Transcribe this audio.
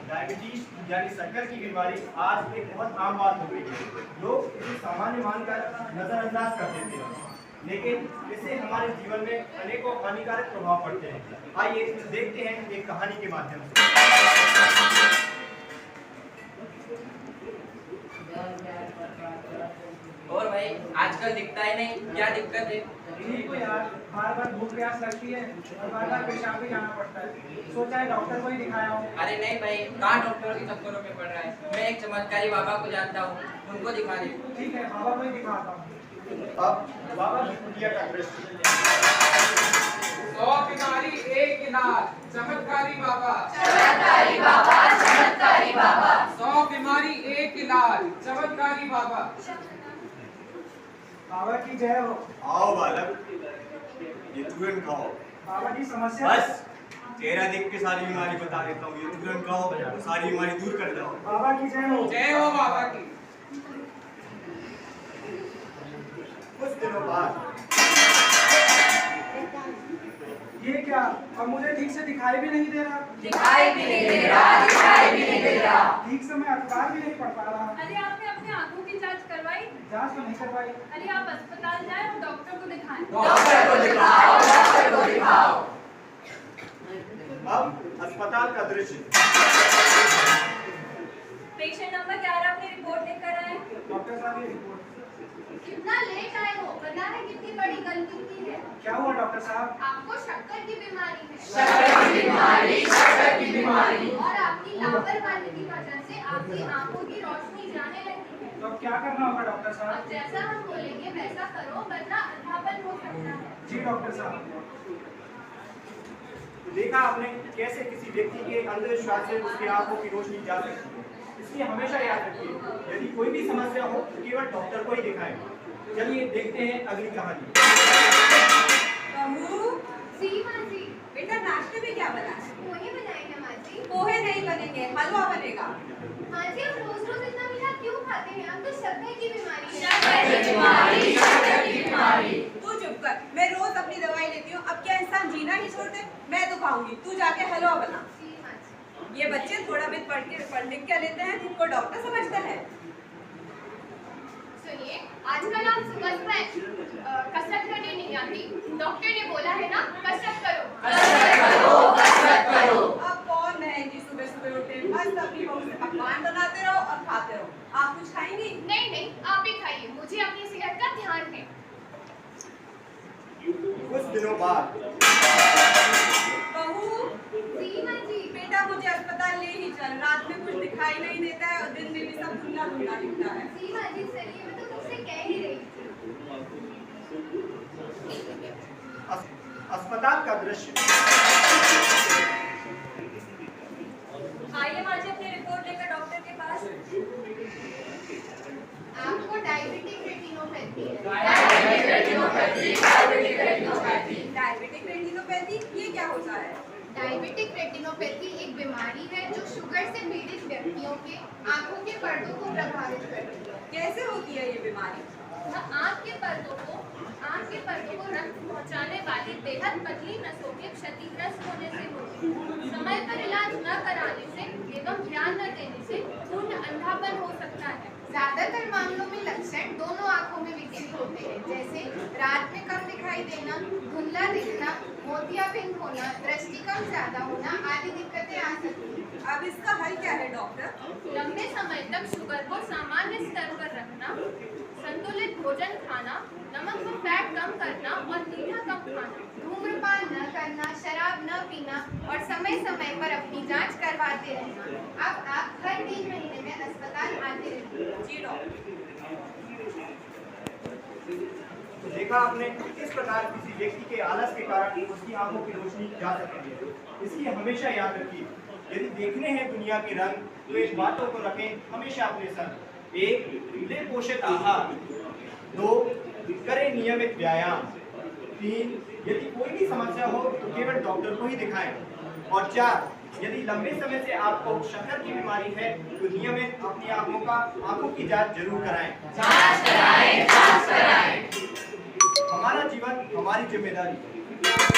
Diabetes यानी शक्कर की बीमारी आज एक बहुत आम बात हो गई है। लोग इसे सामान्य मानकर नजरअंदाज कर देते हैं, लेकिन इससे हमारे जीवन में अनेकों हानिकारक प्रभाव पड़ते हैं। आइए देखते हैं एक कहानी के माध्यम से। और भाई आजकल दिखता ही नहीं, क्या दिक्कत है? ठीक है यार, बार बार भूख प्यास लगती है और बार बार पेशाब भी जाना पड़ता है। सोचा है डॉक्टर को ही दिखाया हूँ। अरे नहीं भाई, कहाँ डॉक्टरों के चक्करों में पड़ रहा है। मैं एक चमत्कारी बाबा को जानता हूँ, उनको दिखा दे। ठीक है, बाबा को ही दिखाता हूँ। अब बाबा की कुटिया का दृश्य। 100 बीमारी एक इलाज, चमत्कारी बाबा। चमत्कारी बाबा, चमत्कारी बाबा। 100 बीमारी एक इलाज, चमत्कारी बाबा। बाबा की जय हो। आओ बालक, ये तुरंत खाओ। बाबा जी समस्या। बस चेहरा देख के सारी बीमारी बता देता हूँ। ये तुरंत खाओ, सारी बीमारी दूर कर जाओ। बाबा की जय हो। जय हो बाबा की। कुछ दिनों बाद ये क्या, अब मुझे ठीक से दिखाई भी नहीं दे रहा। दिखाई भी नहीं दे रहा, दिखाई भी नहीं दे रहा। ठीक से मैं अखबार भी नहीं पढ़ पा रहा। अरे आपने अपनी आंखों की जांच करवाई? जांच तो नहीं करवाई। अरे आप अस्पताल जाएं और डॉक्टर को दिखाएं। डॉक्टर को दिखाओ, डॉक्टर को दिखाओ। अब अस्पताल का दृश्य। पेशेंट नंबर 11 अपनी रिपोर्ट लेकर आए। डॉक्टर साहब ये रिपोर्ट। कितना लेट आए हो, पता है कितनी बड़ी गलती की है। क्या हुआ डॉक्टर साहब? आपको शक्कर की बीमारी है। शक्कर की बीमारी, शक्कर की बीमारी। और आपकी लापरवाही की वजह से आपकी आंखों की रोशनी जाने लगी है। तो अब क्या करना होगा डॉक्टर साहब? अब जैसा हम बोलेंगे वैसा करो, वरना अंधापन हो सकता है। जी डॉक्टर साहब। देखा आपने कैसे किसी व्यक्ति के अंधविश्वास से उसकी आंखों की रोशनी जा सकती है। इसलिए हमेशा याद रखिए, यदि कोई भी समस्या हो तो केवल डॉक्टर को ही दिखाएं। चलिए देखते हैं अगली कहानी। बहू, जी माँ जी। बेटा नाश्ते में क्या बना है? पोहे बनाए हैं माँ जी। पोहे नहीं बनेंगे, हलवा बनेगा। माँ जी, आप रोज रोज इतना मीठा क्यों खाते हैं? हम तो शक्कर की बीमारी है। शक्कर की बीमारी, शक्कर की बीमारी। तू चुप कर, मैं रोज अपनी दवाई लेती हूँ। अब क्या इंसान जीना ही छोड़ दे? मैं तो खाऊंगी, तू जाके हलवा बना। जी माँ जी। ये बच्चे थोड़ा भी पढ़ लिख क्या लेते हैं, खुद को डॉक्टर समझता है। सुनिए, आजकल आप सुबह कसरत करने नहीं आती। डॉक्टर ने बोला है ना, कसरत करो। कसरत करो, कसरत करो। अब कौन है कि सुबह सुबह उठे मस्त अपनी बहू से पकवान बनाते रहो और खाते रहो। आप कुछ खाएंगी? नहीं नहीं, आप ही खाइए, मुझे अपनी सेहत का ध्यान है। कुछ दिनों बाद। बहू, जी माँ जी। बेटा मुझे अस्पताल ले ही चल। रात में कुछ दिखाई नहीं देता है और दिन में भी सब धुंधला धुंधला दिखता है। जी माँ जी, चलिए, मैं तो तुमसे कह ही रही थी। अस्पताल का दृश्य। आइए माँ जी, अपनी रिपोर्ट लेकर डॉक्टर के पास। आपको डायबिटिक रेटिनोपैथी है। Diabetic retinopathy, diabetic retinopathy. Diabetic retinopathy ये क्या होता है? डायबिटिक रेटिनोपैथी एक बीमारी है जो शुगर से पीड़ित व्यक्तियों के आंखों के पर्दों को प्रभावित करती है। कैसे होती है ये बीमारी? आंख के पर्दों को रक्त पहुंचाने वाली बेहद पतली नसों के क्षतिग्रस्त होने से होती है। समय पर इलाज न कराने से एवं ध्यान न देने से पूर्ण अंधापन हो सकता है। ज्यादातर मामलों में लक्षण दोनों आंखों में विकसित होते हैं, जैसे रात में कम दिखाई देना, धुंधला दिखना, मोतियाबिंद होना, दृष्टि कम ज्यादा होना आदि दिक्कतें आ सकती हैं। अब इसका हल क्या है डॉक्टर? लंबे समय तक शुगर को सामान्य स्तर पर रखना, संतुलित भोजन खाना, नमक व फैट कम करना और मीठा कम खाना, धूम्रपान न करना, शराब न पीना और समय समय पर अपनी जांच करवाते रहना। अब आप हर 3 महीने में अस्पताल आते रहिए। जी डॉक्टर। देखा आपने किस प्रकार किसी व्यक्ति के आलस के कारण उसकी आंखों की रोशनी जा सकती है। इसलिए हमेशा याद रखिए, यदि देखने हैं दुनिया के रंग तो इन बातों को रखें हमेशा अपने संग। 1. ले पोषक आहार। 2. करें नियमित व्यायाम। 3. यदि कोई भी समस्या हो तो केवल डॉक्टर को ही दिखाएं। और 4. यदि लंबे समय से आपको शक्कर की बीमारी है तो नियमित अपनी आंखों की जांच जरूर कराएं। जांच कराएं, जांच कराएं। हमारा जीवन हमारी जिम्मेदारी।